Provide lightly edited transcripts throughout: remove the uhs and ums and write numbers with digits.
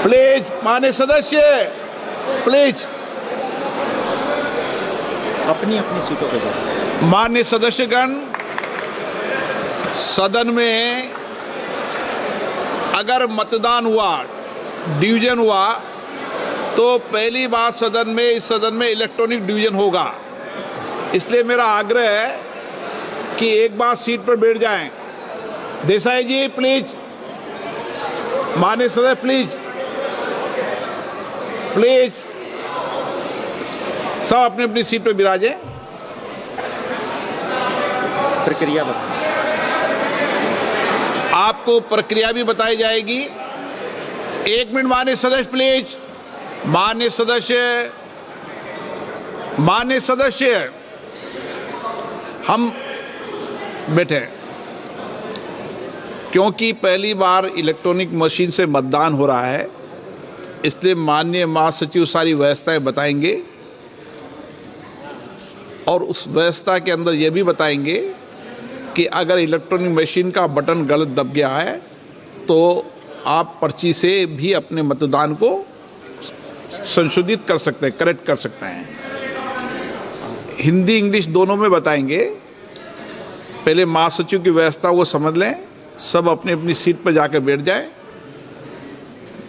Please माननीय सदस्य, please अपनी अपनी सीटों पर जाओ। माननीय सदस्यगण, सदन में अगर मतदान हुआ, डिवीजन हुआ, तो पहली बार सदन में, इस सदन में इलेक्ट्रॉनिक डिवीजन होगा। इसलिए मेरा आग्रह है कि एक बार सीट पर बैठ जाएं। देसाई जी प्लीज, माननीय सदस्य प्लीज, प्लीज सब अपनी अपनी सीट पर विराजें। प्रक्रिया बताएं। आपको प्रक्रिया भी बताई जाएगी। एक मिनट माननीय सदस्य प्लीज, माननीय सदस्य, माननीय सदस्य, हम बैठे क्योंकि पहली बार इलेक्ट्रॉनिक मशीन से मतदान हो रहा है, इसलिए माननीय महासचिव सारी व्यवस्थाएं बताएंगे और उस व्यवस्था के अंदर यह भी बताएंगे कि अगर इलेक्ट्रॉनिक मशीन का बटन गलत दब गया है तो आप पर्ची से भी अपने मतदान को संशोधित कर सकते हैं, करेक्ट कर सकते हैं। हिंदी इंग्लिश दोनों में बताएंगे। पहले महासचिव की व्यवस्था वो समझ लें, सब अपनी अपनी सीट पर जाकर बैठ जाए।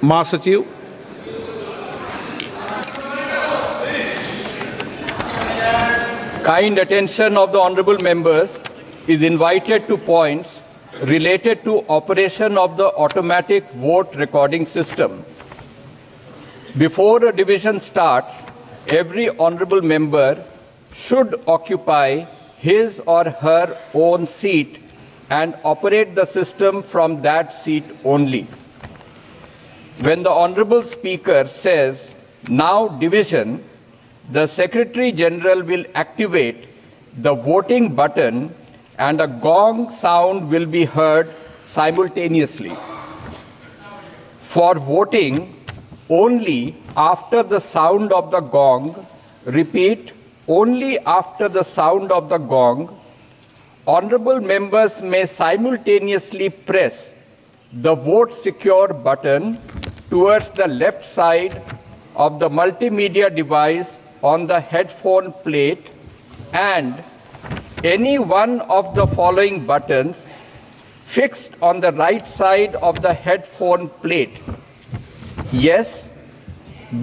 महासचिव। Kind attention of the honorable members is invited to points related to operation of the automatic vote recording system. Before a division starts, every honorable member should occupy his or her own seat and operate the system from that seat only. When the honorable speaker says, "Now division," the Secretary General will activate the voting button and a gong sound will be heard simultaneously. For voting, only after the sound of the gong, repeat, only after the sound of the gong, honorable members may simultaneously press the vote secure button towards the left side of the multimedia device on the headphone plate and any one of the following buttons fixed on the right side of the headphone plate. Yes,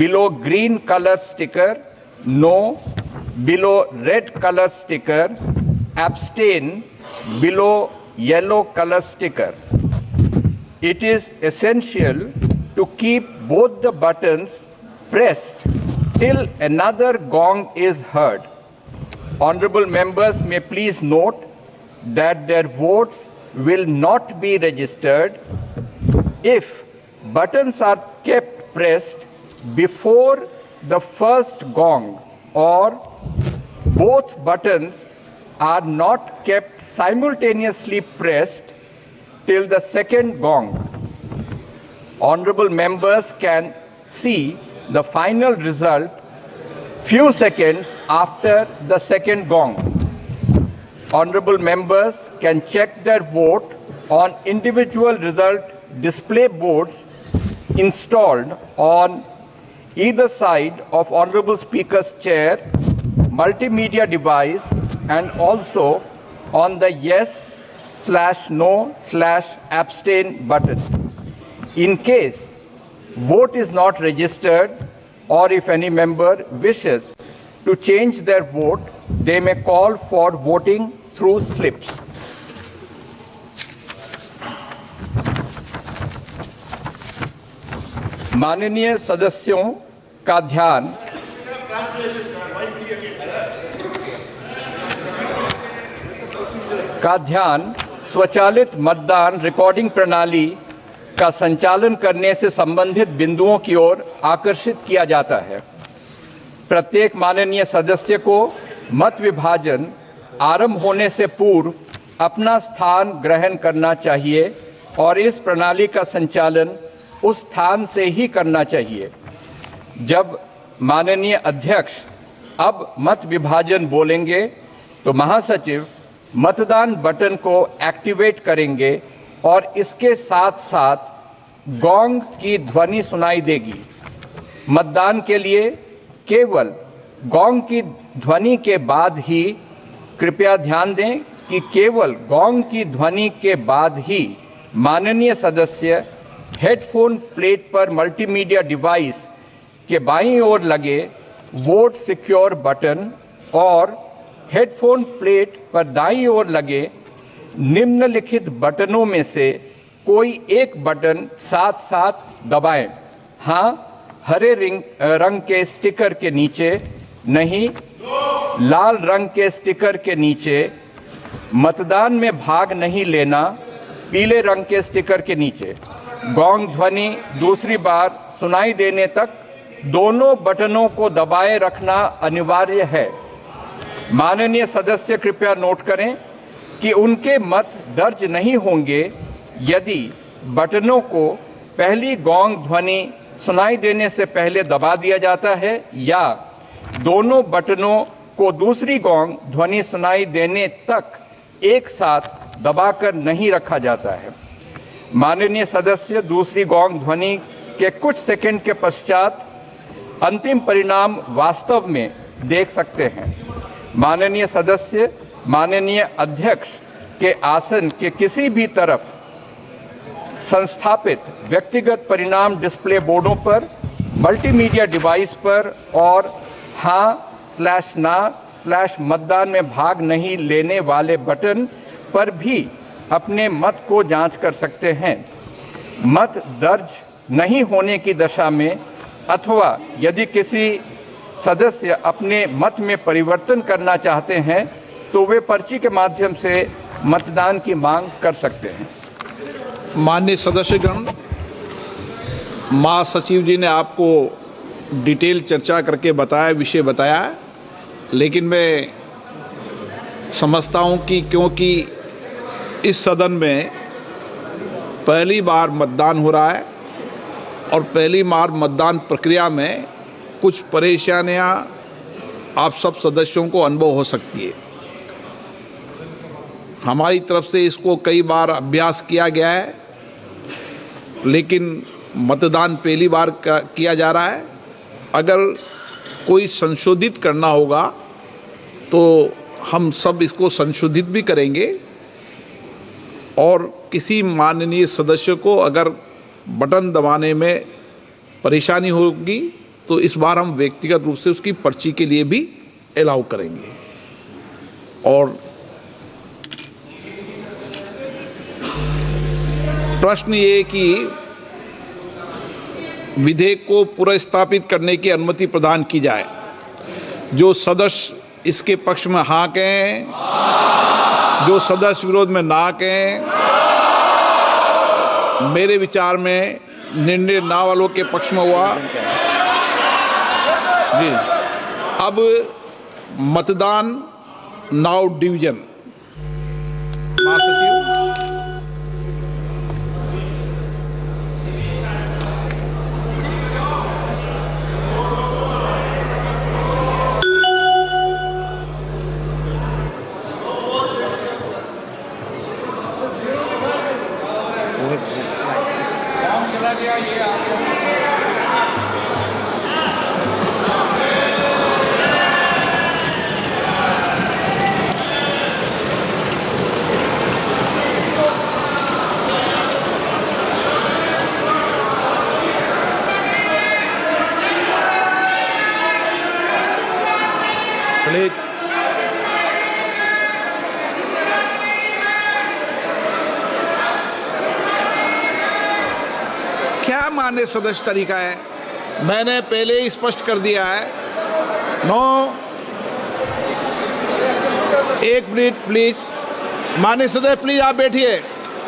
below green color sticker. No, below red color sticker. Abstain, below yellow color sticker. It is essential to keep both the buttons pressed till another gong is heard. Honorable members may please note that their votes will not be registered if buttons are kept pressed before the first gong or both buttons are not kept simultaneously pressed till the second gong. Honorable members can see the final result few seconds after the second gong. Honorable members can check their vote on individual result display boards installed on either side of Honorable Speaker's chair, multimedia device, and also on the yes/no/abstain button. In case vote is not registered or if any member wishes to change their vote, they may call for voting through slips. माननीय सदस्यों का ध्यान स्वचालित मतदान recording प्रणाली का संचालन करने से संबंधित बिंदुओं की ओर आकर्षित किया जाता है। प्रत्येक माननीय सदस्य को मत विभाजन आरंभ होने से पूर्व अपना स्थान ग्रहण करना चाहिए और इस प्रणाली का संचालन उस स्थान से ही करना चाहिए। जब माननीय अध्यक्ष अब मत विभाजन बोलेंगे तो महासचिव मतदान बटन को एक्टिवेट करेंगे और इसके साथ साथ गोंग की ध्वनि सुनाई देगी। मतदान के लिए केवल गोंग की ध्वनि के बाद ही, कृपया ध्यान दें कि केवल गोंग की ध्वनि के बाद ही माननीय सदस्य हेडफोन प्लेट पर मल्टीमीडिया डिवाइस के बाईं ओर लगे वोट सिक्योर बटन और हेडफोन प्लेट पर दाईं ओर लगे निम्नलिखित बटनों में से कोई एक बटन साथ साथ दबाएं। हाँ, हरे रंग के स्टिकर के नीचे नहीं, लाल रंग के स्टिकर के नीचे। मतदान में भाग नहीं लेना, पीले रंग के स्टिकर के नीचे। गोंग ध्वनि दूसरी बार सुनाई देने तक दोनों बटनों को दबाए रखना अनिवार्य है। माननीय सदस्य कृपया नोट करें कि उनके मत दर्ज नहीं होंगे यदि बटनों को पहली गोंग ध्वनि सुनाई देने से पहले दबा दिया जाता है या दोनों बटनों को दूसरी गोंग ध्वनि सुनाई देने तक एक साथ दबाकर नहीं रखा जाता है। माननीय सदस्य दूसरी गोंग ध्वनि के कुछ सेकंड के पश्चात अंतिम परिणाम वास्तव में देख सकते हैं। माननीय सदस्य माननीय अध्यक्ष के आसन के किसी भी तरफ संस्थापित व्यक्तिगत परिणाम डिस्प्ले बोर्डों पर, मल्टीमीडिया डिवाइस पर और हाँ/ना/मतदान में भाग नहीं लेने वाले बटन पर भी अपने मत को जांच कर सकते हैं। मत दर्ज नहीं होने की दशा में अथवा यदि किसी सदस्य अपने मत में परिवर्तन करना चाहते हैं तो वे पर्ची के माध्यम से मतदान की मांग कर सकते हैं। माननीय सदस्यगण, महासचिव जी ने आपको डिटेल चर्चा करके बताया, विषय बताया, लेकिन मैं समझता हूं कि क्योंकि इस सदन में पहली बार मतदान हो रहा है और पहली बार मतदान प्रक्रिया में कुछ परेशानियां आप सब सदस्यों को अनुभव हो सकती है। हमारी तरफ से इसको कई बार अभ्यास किया गया है, लेकिन मतदान पहली बार किया जा रहा है। अगर कोई संशोधित करना होगा तो हम सब इसको संशोधित भी करेंगे और किसी माननीय सदस्य को अगर बटन दबाने में परेशानी होगी तो इस बार हम व्यक्तिगत रूप से उसकी पर्ची के लिए भी अलाउ करेंगे। और प्रश्न ये कि विधेयक को पुनर्स्थापित करने की अनुमति प्रदान की जाए। जो सदस्य इसके पक्ष में हाँ कहें, जो सदस्य विरोध में ना कहें। मेरे विचार में निर्णय ना वालों के पक्ष में हुआ। जी, अब मतदान नाउ डिवीजन। महासचिव, प्लीज क्या मान्य सदस्य तरीका है? मैंने पहले ही स्पष्ट कर दिया है। नो, एक मिनट प्लीज। मान्य सदस्य प्लीज आप बैठिए।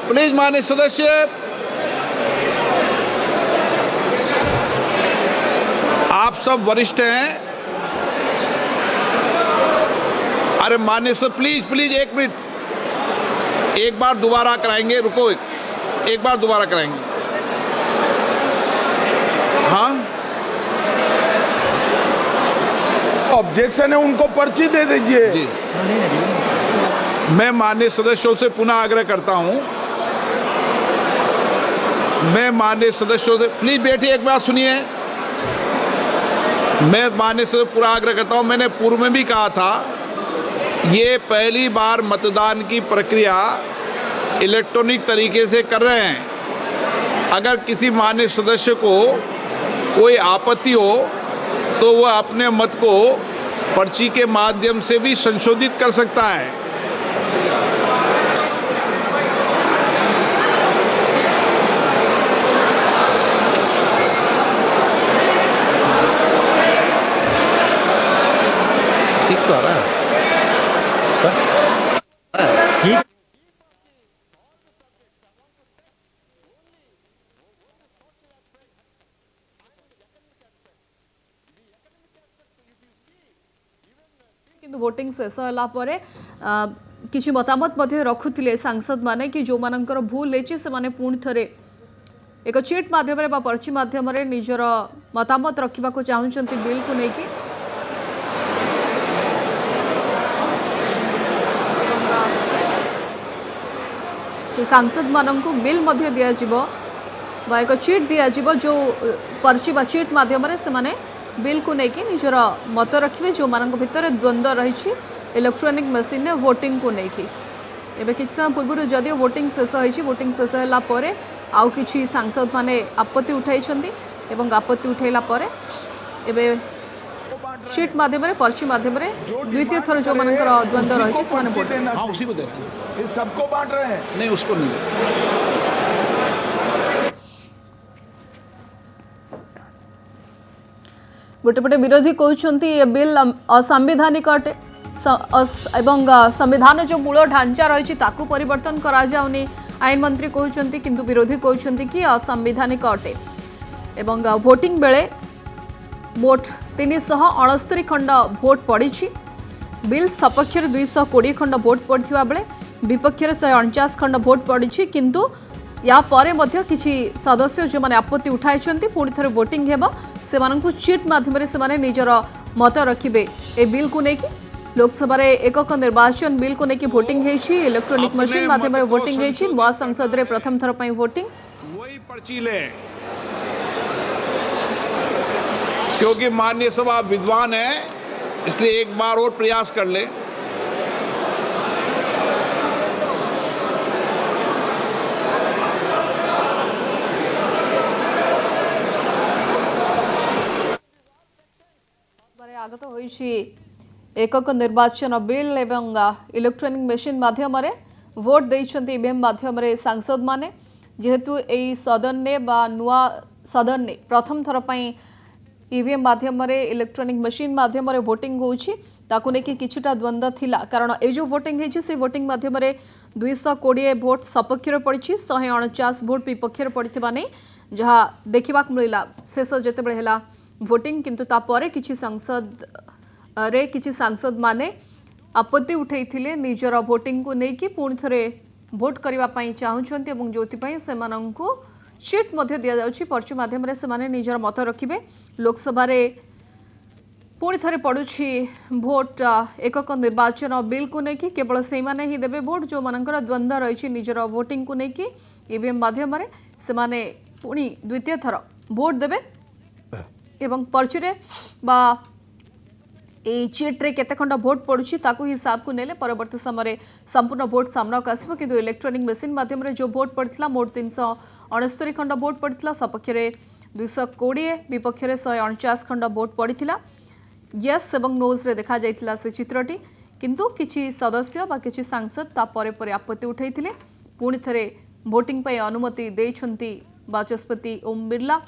प्लीज मान्य सदस्य, आप सब वरिष्ठ हैं। अरे मान्य सर प्लीज एक मिनट, एक बार दोबारा कराएंगे। रुको, एक बार दोबारा कराएंगे। हाँ, ऑब्जेक्शन है, उनको पर्ची दे दीजिए। मैं माननीय सदस्यों से पुनः आग्रह करता हूं मैं माननीय सदस्यों से प्लीज बैठिए, एक बात सुनिए। मैं माननीय सदस्य पूरा आग्रह करता हूं, मैंने पूर्व में भी कहा था, ये पहली बार मतदान की प्रक्रिया इलेक्ट्रॉनिक तरीके से कर रहे हैं। अगर किसी माननीय सदस्य को कोई आपत्ति हो तो वह अपने मत को पर्ची के माध्यम से भी संशोधित कर सकता है। ठीक तो आ रहा है ठीक किंतु वोटिंग शेष होला परे किछि मतामत मध्ये रखुथिले सांसद माने कि जो मानकर भूल लेछि से माने पुणी थरे एक चीट माध्यम रे बा पर्ची माध्यम रे निजर मतामत रखिबा को चाहुचंती बिल को नेकी से सांसद माननकु बिल मध्ये दिया जिवो बा एक चीट दिया जिवो जो पर्ची बा चीट माध्यम रे से माने बिल को लेकिन निजर मत रखिए जो मान भितर द्वंद्व रही इलेक्ट्रोनिक मशीन ने वोटिंग को लेकिन एवं किछ समय पूर्व जदि वोटिंग शेष होती वोटिंग शेष होगा आउ किछि सांसद माने आपत्ति उठाई आपत्ति उठैला परे एवं शीट माध्यम पर्ची माध्यम द्वितीय थर जो मानकर द्वंद्व रही हाँ उसी को दे रहे हैं, इस सबको बांट रहे हैं। नहीं उसको नहीं दे रहे। गोटेपटे विरोधी कहते ये बिल असंवैधानिक अटे एवं संविधान जो मूल ढांचा रही परिवर्तन करा जाउनी आईन मंत्री कहते किंतु विरोधी कहते कि असंवैधानिक अटे एवं भोटिंग बेले मोट 369 खंड भोट पड़ी बिल सपक्ष 220 खंड भोट पड़ता बेले विपक्ष 149 खंड भोट पड़ी किंतु या परे मध्य किछि सदस्य जो माने आपत्ति उठाई पुणी थे वोटिंग हेबो से माननकु चीट माध्यम से माने निजर मत रखिबे ए बिल को लेकिन लोकसभा रे एकक निर्वाचन बिल को लेकिन वोटिंग हेछि इलेक्ट्रॉनिक मशीन माध्यम वोटिंग हेछि नवा संसद रे प्रथम थर पई वोटिंग वही पर्ची ले, क्योंकि माननीय सभा विद्वान है इसलिए एक बार और प्रयास कर ले। आगत होइछि एकक निर्वाचन बिल एवं इलेक्ट्रॉनिक मशीन माध्यम वोट देइछन्ति ईवीएम माध्यम सांसद माने जेहेतु एई सदन ने बा नुआ सदन ने प्रथम थर पई ईवीएम माध्यम इलेक्ट्रॉनिक मशीन माध्यम वोटिंग होउछि ताकु नेकी किछिटा द्वंद्व थिला कारण ए जो वोटिंग हेछि से वोटिंग माध्यम 220 भोट सपक्ष रे पड़िछि 149 भोट विपक्ष रे पड़िथिबा नै जहा देखिबाक मिलिला शेष जेतेबेले हेला वोटिंग किंतु तापरे किछि सांसद माने आपत्ति उठैथिले निजर वोटिंग को नेकी पुणी थरे भोट करबा पई चाहुचंती एवं जोति पई से माननकु शीट मध्ये दिया जाउछि पर्ची माध्यम रे से माने निजर मत रखिबे। लोकसभा रे पुणी थरे पड़ुछि भोट एकक निर्वाचन बिल को नेकी केवल से माने ही देबे भोट जो मानकर द्वंद्व रही निजर वोटिंग को नेकी ईवीएम माध्यम रे से माने पुणी द्वितीय थर भोट देबे एवं पर्ची रे बा ए चीट रे केते खंड भोट पड़ुछि ताकू हिसाब को नेले परवर्ती समय संपूर्ण भोट सामना को आसीबो किंतु इलेक्ट्रॉनिक मशीन माध्यम रे जो भोट पड़थिला मोट 369 खंड भोट पड़थिला सपक्ष रे 220 विपक्ष रे 149 खंड भोट पड़थिला यस एवं नोज रे देखा जाइतिला से चित्रटी किंतु किछि सदस्य बा किछि सांसद ता परे परे आपत्ति उठैथिले पुणी थरे वोटिंग पई अनुमति देइछंती बाचस्पति ओम बिरला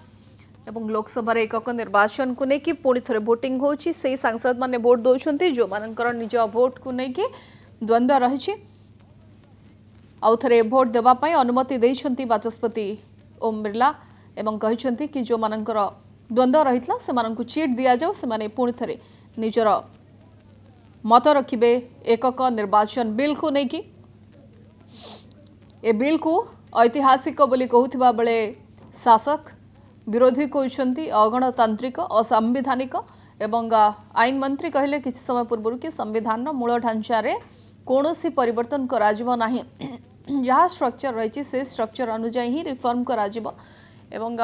एवं लोकसभा एकक निर्वाचन को लेकिन पुणी थे वोटिंग होची से सांसद माने वोट दौरान जो मानकर निज भोट को लेकिन द्वंद्व रही आउ थे भोट देवाई अनुमति देइछंती बाचस्पति ओम बिरला एवं कहते कि जो मानकर द्वंद्व रही से चीट दि जाऊ से पुणी थे निजर मत रखिबे एकक निर्वाचन बिल को लेकिन ए बिल को ऐतिहासिक बोली कहूथिबा बेले शासक विरोधी कहते अगणतांत्रिक असंवैधानिक एवं आईन मंत्री कहले किछि समय पूर्व कि संविधान मूल ढांचा रे कौनसी परिवर्तन करा जिवो नाही जहाँ स्ट्रक्चर रही से स्ट्रक्चर अनुजाई ही रिफॉर्म करा जिवो एवं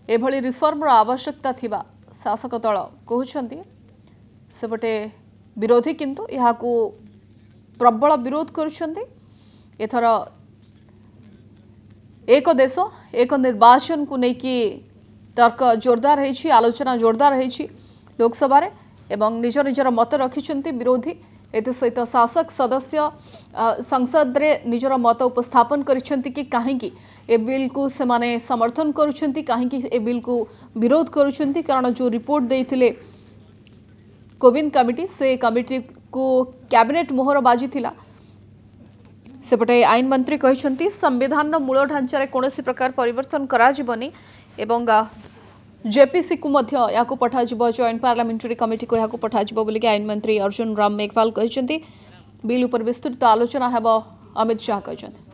एभली रिफॉर्म आवश्यकता थिबा शासक दल कहउछंती सेपटे विरोधी किंतु यहाँ प्रबल विरोध करुछंती एथर एक देश एक निर्वाचन को लेकिन तर्क जोरदार रही आलोचना जोरदार रही लोकसभा रे एवं निज निजर मत रखिछंती विरोधी एत सहित शासक सदस्य संसद रे निजर मत उपस्थापन करिछंती कि काहेकि ए बिल को सेमाने समर्थन करुछंती काहेकि ए बिल को विरोध करुछंती कारण जो रिपोर्ट देइथिले कोविंद कमिटी से कमिटी को कैबिनेट मोहर बाजी थिला सेपटे आईन मंत्री कहते संविधान मूल ढांचार कौन प्रकार परिवर्तन कराजिबनी एवं जेपीसी को या पठाजिब जॉइंट पार्लियामेंटरी कमिटी को यहाँ पठाजिब बोलिक आईन मंत्री अर्जुन राम मेघवाल कहते बिल उपर विस्तृत आलोचना हेब अमित शाह कहते।